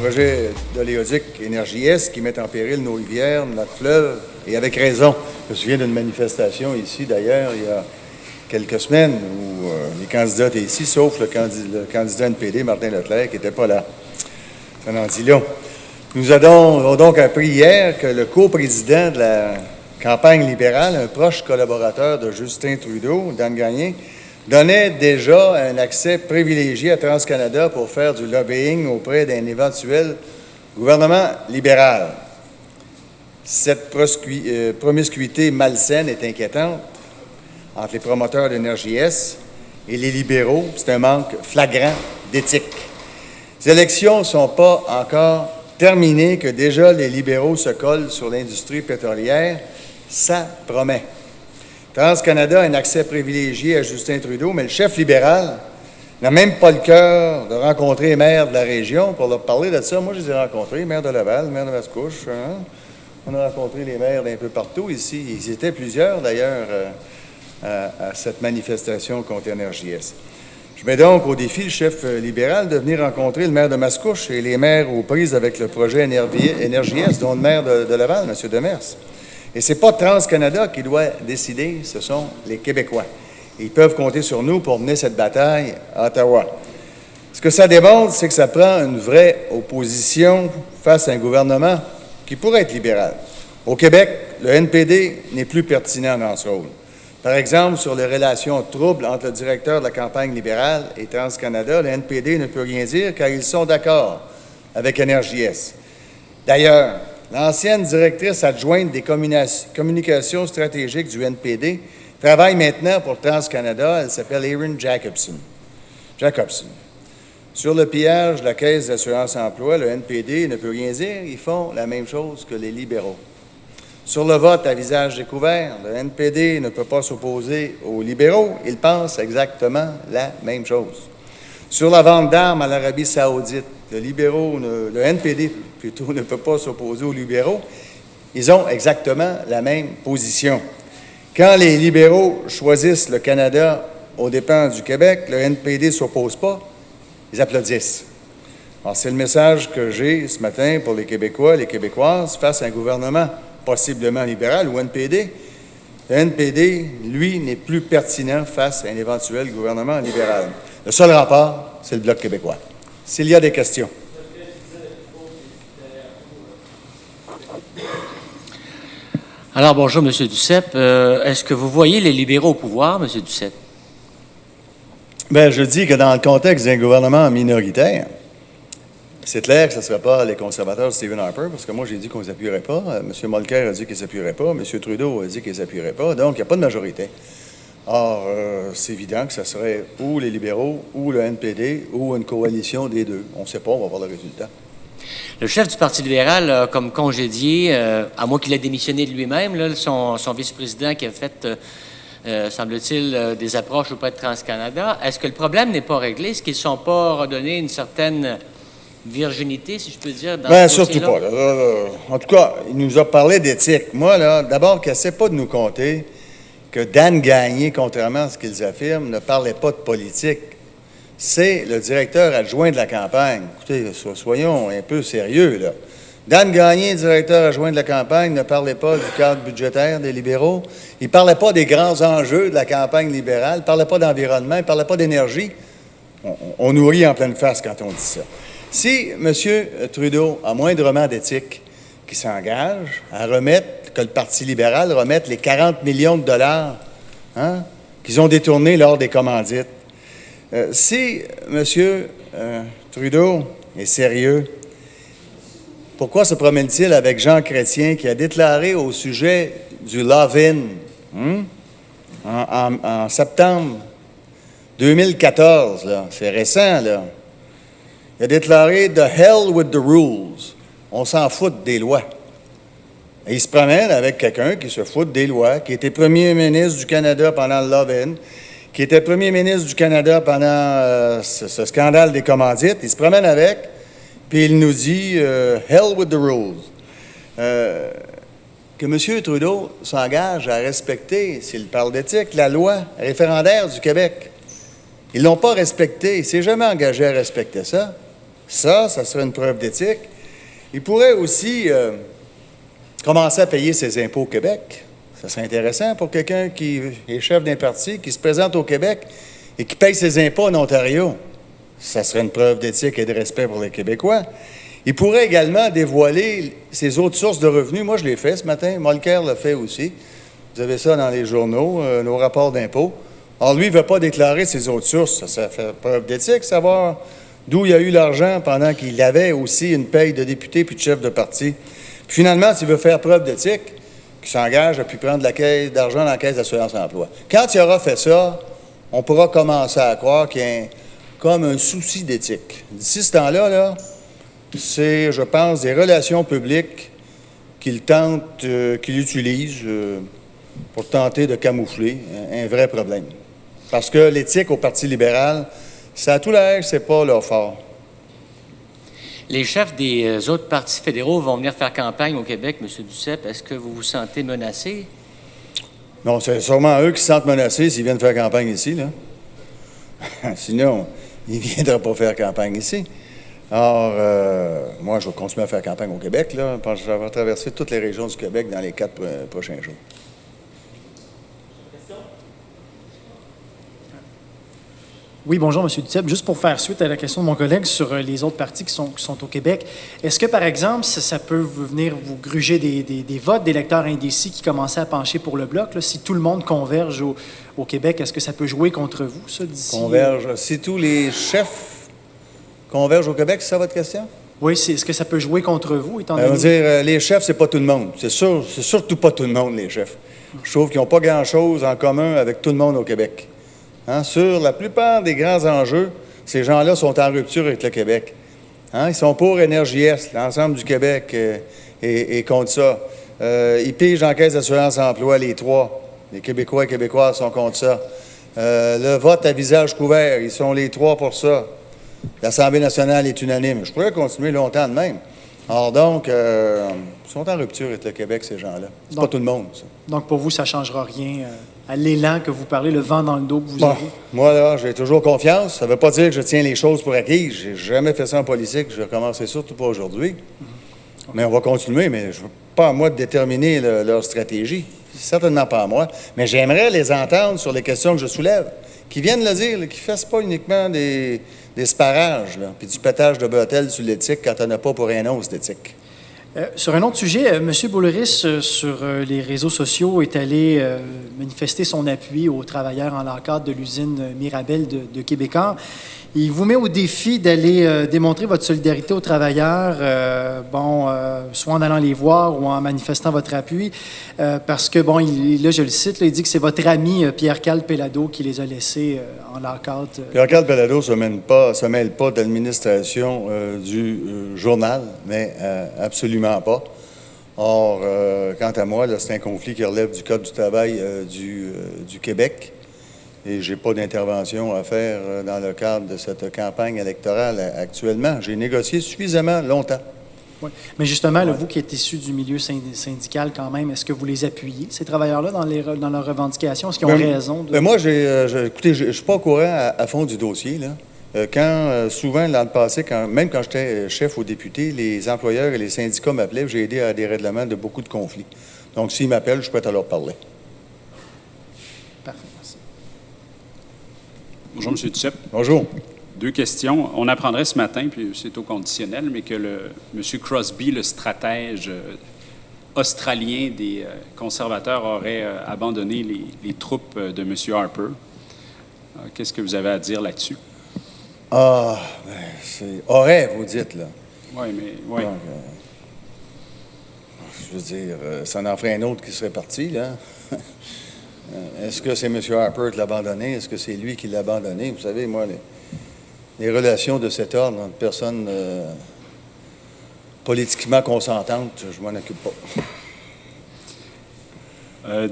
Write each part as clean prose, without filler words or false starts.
projet d'oléoduc Énergie-Est qui met en péril nos rivières, notre fleuve, et avec raison. Je me souviens d'une manifestation ici, d'ailleurs, il y a quelques semaines, où les candidats étaient ici, sauf le candidat NPD, Martin Leclerc, qui n'était pas là. Ça en dit long. Nous avons donc appris hier que le coprésident de la campagne libérale, un proche collaborateur de Justin Trudeau, Dan Gagné, donnait déjà un accès privilégié à TransCanada pour faire du lobbying auprès d'un éventuel gouvernement libéral. Cette promiscuité malsaine est inquiétante entre les promoteurs d'Énergie-Est et les libéraux. C'est un manque flagrant d'éthique. Les élections ne sont pas encore terminées que déjà les libéraux se collent sur l'industrie pétrolière. Ça promet. TransCanada a un accès privilégié à Justin Trudeau, mais le chef libéral n'a même pas le cœur de rencontrer les maires de la région pour leur parler de ça. Moi, je les ai rencontrés, maire de Laval, maire de Mascouche. Hein? On a rencontré les maires d'un peu partout ici. Ils étaient plusieurs, d'ailleurs, à cette manifestation contre Énergie-Est. Je mets donc au défi le chef libéral de venir rencontrer le maire de Mascouche et les maires aux prises avec le projet Énergie-Est, dont le maire de Laval, M. Demers. Et ce n'est pas TransCanada qui doit décider, ce sont les Québécois. Ils peuvent compter sur nous pour mener cette bataille à Ottawa. Ce que ça démontre, c'est que ça prend une vraie opposition face à un gouvernement qui pourrait être libéral. Au Québec, le NPD n'est plus pertinent dans ce rôle. Par exemple, sur les relations troubles entre le directeur de la campagne libérale et TransCanada, le NPD ne peut rien dire car ils sont d'accord avec Énergie-Est. D'ailleurs, l'ancienne directrice adjointe des communications stratégiques du NPD travaille maintenant pour TransCanada. Elle s'appelle Erin Jacobson. Sur le pillage de la Caisse d'assurance-emploi, le NPD ne peut rien dire. Ils font la même chose que les libéraux. Sur le vote à visage découvert, le NPD ne peut pas s'opposer aux libéraux. Ils pensent exactement la même chose. Sur la vente d'armes à l'Arabie saoudite, le NPD plutôt ne peut pas s'opposer aux libéraux. Ils ont exactement la même position. Quand les libéraux choisissent le Canada aux dépens du Québec, le NPD ne s'oppose pas, ils applaudissent. Alors, c'est le message que j'ai ce matin pour les Québécois, les Québécoises, face à un gouvernement possiblement libéral ou NPD. Le NPD, lui, n'est plus pertinent face à un éventuel gouvernement libéral. Le seul rempart, c'est le Bloc québécois. S'il y a des questions. Alors, bonjour, M. Duceppe. Est-ce que vous voyez les libéraux au pouvoir, M. Duceppe? Bien, je dis que dans le contexte d'un gouvernement minoritaire, c'est clair que ce ne serait pas les conservateurs de Stephen Harper, parce que moi, j'ai dit qu'on ne les appuierait pas. M. Mulcair a dit qu'il ne les appuierait pas. M. Trudeau a dit qu'il ne les appuierait pas. Donc, il n'y a pas de majorité. Or, c'est évident que ce serait ou les libéraux, ou le NPD, ou une coalition des deux. On ne sait pas, on va voir le résultat. Le chef du Parti libéral a comme congédié, à moins qu'il ait démissionné de lui-même, là, son vice-président qui a fait, semble-t-il, des approches auprès de TransCanada. Est-ce que le problème n'est pas réglé? Est-ce qu'ils ne sont pas redonnés une certaine virginité, si je peux dire, dans ce surtout pas. En tout cas, il nous a parlé d'éthique. Moi, là, d'abord, qu'il n'essaie pas de nous compter que Dan Gagné, contrairement à ce qu'ils affirment, ne parlait pas de politique. C'est le directeur adjoint de la campagne. Écoutez, soyons un peu sérieux, là. Dan Gagné, directeur adjoint de la campagne, ne parlait pas du cadre budgétaire des libéraux. Il ne parlait pas des grands enjeux de la campagne libérale. Il ne parlait pas d'environnement. Il ne parlait pas d'énergie. On nous rit en pleine face quand on dit ça. Si M. Trudeau a moindrement d'éthique qui s'engage à remettre, que le Parti libéral remette les 40 millions de dollars qu'ils ont détournés lors des commandites, si M. Trudeau est sérieux, pourquoi se promène-t-il avec Jean Chrétien qui a déclaré au sujet du Love-In en septembre 2014, là, c'est récent, là, il a déclaré « The hell with the rules ». On s'en fout des lois. Et il se promène avec quelqu'un qui se fout des lois, qui était premier ministre du Canada pendant le Love-In, qui était premier ministre du Canada pendant ce scandale des commandites. Il se promène avec, puis il nous dit « hell with the rules ». Que M. Trudeau s'engage à respecter, s'il parle d'éthique, la loi référendaire du Québec. Ils ne l'ont pas respecté. Il ne s'est jamais engagé à respecter ça. Ça serait une preuve d'éthique. Il pourrait aussi commencer à payer ses impôts au Québec. Ça serait intéressant pour quelqu'un qui est chef d'un parti, qui se présente au Québec et qui paye ses impôts en Ontario. Ça serait une preuve d'éthique et de respect pour les Québécois. Il pourrait également dévoiler ses autres sources de revenus. Moi, je l'ai fait ce matin. Molker l'a fait aussi. Vous avez ça dans les journaux, nos rapports d'impôts. Alors, lui, il ne veut pas déclarer ses autres sources. Ça fait preuve d'éthique, savoir d'où il a eu l'argent pendant qu'il avait aussi une paye de député puis de chef de parti. Puis finalement, s'il veut faire preuve d'éthique, qu'il s'engage à pu prendre de la caisse d'argent dans la caisse d'assurance-emploi. Quand il aura fait ça, on pourra commencer à croire qu'il y a comme un souci d'éthique. D'ici ce temps-là, là, c'est, je pense, des relations publiques qu'il tente, qu'il utilise pour tenter de camoufler un vrai problème. Parce que l'éthique au Parti libéral, ça a tout l'air, c'est pas leur fort. Les chefs des autres partis fédéraux vont venir faire campagne au Québec, M. Duceppe. Est-ce que vous vous sentez menacé? Non, c'est sûrement eux qui se sentent menacés s'ils viennent faire campagne ici, là. Sinon, ils ne viendraient pas faire campagne ici. Alors, moi, je vais continuer à faire campagne au Québec, là. Je vais traverser toutes les régions du Québec dans les 4 prochains jours. Oui, bonjour, M. Duceppe. Juste pour faire suite à la question de mon collègue sur les autres partis qui sont au Québec, est-ce que, par exemple, ça peut venir vous gruger des votes d'électeurs indécis qui commençaient à pencher pour le Bloc? Là, si tout le monde converge au Québec, est-ce que ça peut jouer contre vous, ça, d'ici? Converge. Si tous les chefs convergent au Québec, c'est ça votre question? Oui, est-ce que ça peut jouer contre vous, étant On donné... va dire, les chefs, c'est pas tout le monde. C'est surtout pas tout le monde, les chefs. Je trouve qu'ils n'ont pas grand-chose en commun avec tout le monde au Québec. Hein? Sur la plupart des grands enjeux, ces gens-là sont en rupture avec le Québec. Hein? Ils sont pour Énergie Est, l'ensemble du Québec est contre ça. Ils pigent en caisse d'assurance-emploi, les trois. Les Québécois et Québécoises sont contre ça. Le vote à visage couvert, ils sont les trois pour ça. L'Assemblée nationale est unanime. Je pourrais continuer longtemps de même. Alors donc, ils sont en rupture avec le Québec, ces gens-là. C'est pas tout le monde, ça. Donc, pour vous, ça ne changera rien à l'élan que vous parlez, le vent dans le dos que vous avez? Moi, là, j'ai toujours confiance. Ça ne veut pas dire que je tiens les choses pour acquises. J'ai jamais fait ça en politique. Je vais commencer surtout pas aujourd'hui. Mais on va continuer, mais je veux pas à moi de déterminer leur stratégie. C'est certainement pas à moi. Mais j'aimerais les entendre sur les questions que je soulève. Qui viennent le dire, qui ne fassent pas uniquement des sparages, puis du pétage de bretelles sur l'éthique quand on n'a pas pour rien once d'éthique. Sur un autre sujet, M. Boulris, sur les réseaux sociaux, est allé manifester son appui aux travailleurs en l'encadre de l'usine Mirabel de Québécois. Il vous met au défi d'aller démontrer votre solidarité aux travailleurs, soit en allant les voir ou en manifestant votre appui, parce que, là, je le cite, là, il dit que c'est votre ami Pierre-Carl Pellado qui les a laissés en l'encadre. Pierre-Carl Pellado ne se mêle pas de l'administration du journal, mais absolument pas. Or, quant à moi, là, c'est un conflit qui relève du Code du travail du Québec. Et je n'ai pas d'intervention à faire dans le cadre de cette campagne électorale actuellement. J'ai négocié suffisamment longtemps. Oui. Mais justement, là, vous qui êtes issu du milieu syndical quand même, est-ce que vous les appuyez, ces travailleurs-là, dans leurs revendications? Est-ce qu'ils ont raison? Moi, écoutez, je ne suis pas au courant à fond du dossier, là. Souvent, l'an passé, même quand j'étais chef aux députés, les employeurs et les syndicats m'appelaient, j'ai aidé à des règlements de beaucoup de conflits. Donc, s'ils m'appellent, je suis prêt à leur parler. Parfait, merci. Bonjour, M. Duceppe. Bonjour. 2 questions. On apprendrait ce matin, puis c'est au conditionnel, mais que M. Crosby, le stratège australien des conservateurs, aurait abandonné les troupes de M. Harper. Qu'est-ce que vous avez à dire là-dessus? C'est aurait, vous dites, là. Oui, mais... Oui. Donc, je veux dire, ça en ferait un autre qui serait parti, là. Est-ce que c'est M. Harper qui l'a abandonné? Est-ce que c'est lui qui l'a abandonné? Vous savez, moi, les relations de cet ordre entre personnes politiquement consentantes, je m'en occupe pas.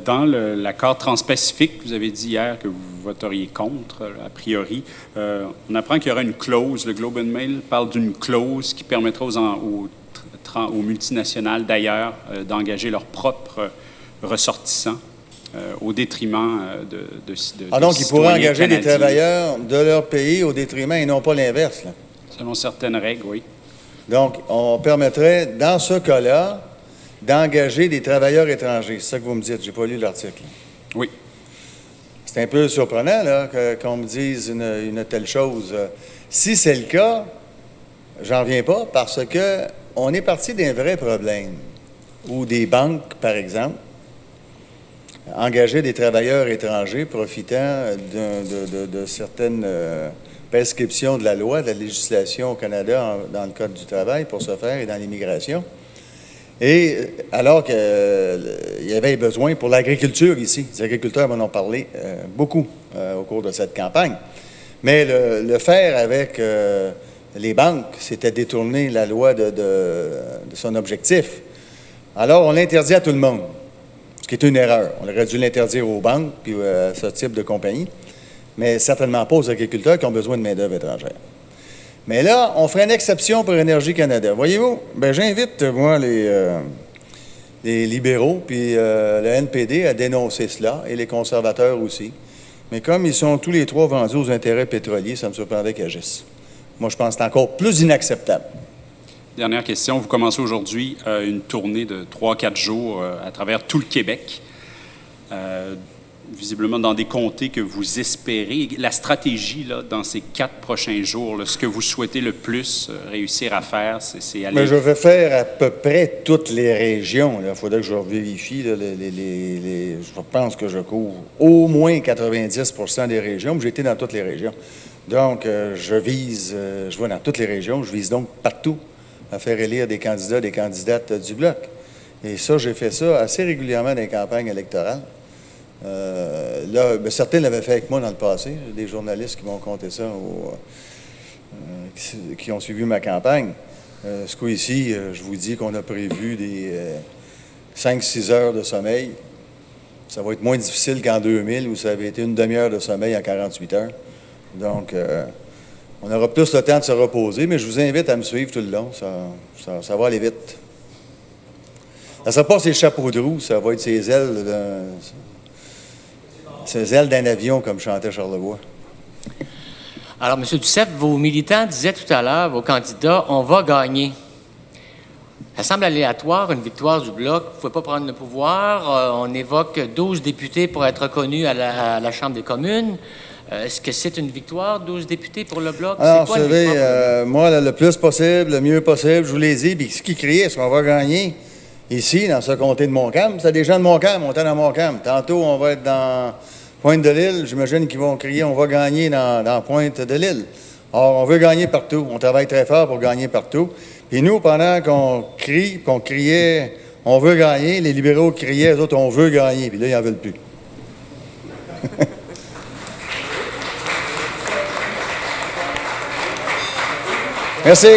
Dans l'accord transpacifique, vous avez dit hier que vous voteriez contre, a priori. On apprend qu'il y aura une clause. Le Globe and Mail parle d'une clause qui permettra aux multinationales, d'ailleurs, d'engager leurs propres ressortissants au détriment de donc, ils pourraient engager canadiens. des travailleurs de leur pays au détriment et non pas l'inverse, là. Selon certaines règles, oui. Donc, on permettrait, dans ce cas-là, d'engager des travailleurs étrangers. C'est ça que vous me dites. J'ai pas lu l'article. Oui. C'est un peu surprenant là, qu'on me dise une telle chose. Si c'est le cas, j'en reviens pas parce que on est parti d'un vrai problème où des banques, par exemple, engageaient des travailleurs étrangers profitant de certaines prescriptions de la loi, de la législation au Canada dans le Code du travail pour ce faire et dans l'immigration. Et alors qu'il y avait besoin pour l'agriculture ici, les agriculteurs m'en ont parlé beaucoup au cours de cette campagne. Mais le faire avec les banques, c'était détourner la loi de son objectif. Alors, on l'interdit à tout le monde, ce qui est une erreur. On aurait dû l'interdire aux banques puis à ce type de compagnie, mais certainement pas aux agriculteurs qui ont besoin de main-d'œuvre étrangère. Mais là, on ferait une exception pour Énergie Canada. Voyez-vous, j'invite, moi, les libéraux puis le NPD à dénoncer cela, et les conservateurs aussi. Mais comme ils sont tous les trois vendus aux intérêts pétroliers, ça me surprendrait qu'ils agissent. Moi, je pense que c'est encore plus inacceptable. Dernière question. Vous commencez aujourd'hui une tournée de 3-4 jours à travers tout le Québec. Visiblement dans des comtés que vous espérez. La stratégie, là, dans ces 4 prochains jours, là, ce que vous souhaitez le plus réussir à faire, c'est aller... Mais je vais faire à peu près toutes les régions. Il faudrait que je vérifie. Là, je pense que je couvre au moins 90% des régions. J'ai été dans toutes les régions. Donc, je vais dans toutes les régions. Je vise donc partout à faire élire des candidats, des candidates du Bloc. Et ça, j'ai fait ça assez régulièrement dans les campagnes électorales. Certains l'avaient fait avec moi dans le passé, des journalistes qui m'ont conté ça, qui ont suivi ma campagne. Ce coup-ci, je vous dis qu'on a prévu des 5-6 heures de sommeil. Ça va être moins difficile qu'en 2000, où ça avait été une demi-heure de sommeil en 48 heures. Donc, on aura plus le temps de se reposer, mais je vous invite à me suivre tout le long. Ça va aller vite. Ça ne sera pas ces chapeaux de roue, ça va être ces ailes d'un avion, comme chantait Charlevoix. Alors, M. Duceppe, vos militants disaient tout à l'heure, vos candidats, on va gagner. Ça semble aléatoire, une victoire du Bloc. Vous ne pouvez pas prendre le pouvoir. On évoque 12 députés pour être reconnus à la Chambre des communes. Est-ce que c'est une victoire, 12 députés pour le Bloc? Alors, vous savez, moi, là, le plus possible, le mieux possible, je vous l'ai dit. Puis ce qui criait, est-ce qu'on va gagner ici, dans ce comté de Montcalm? C'est des gens de Montcalm, on est dans Montcalm. Tantôt, on va être dans Pointe-de-l'Île. J'imagine qu'ils vont crier, on va gagner dans Pointe-de-l'Île. Or, on veut gagner partout. On travaille très fort pour gagner partout. Puis nous, pendant qu'on criait, on veut gagner, les libéraux criaient, eux autres, on veut gagner. Puis là, ils n'en veulent plus. Merci.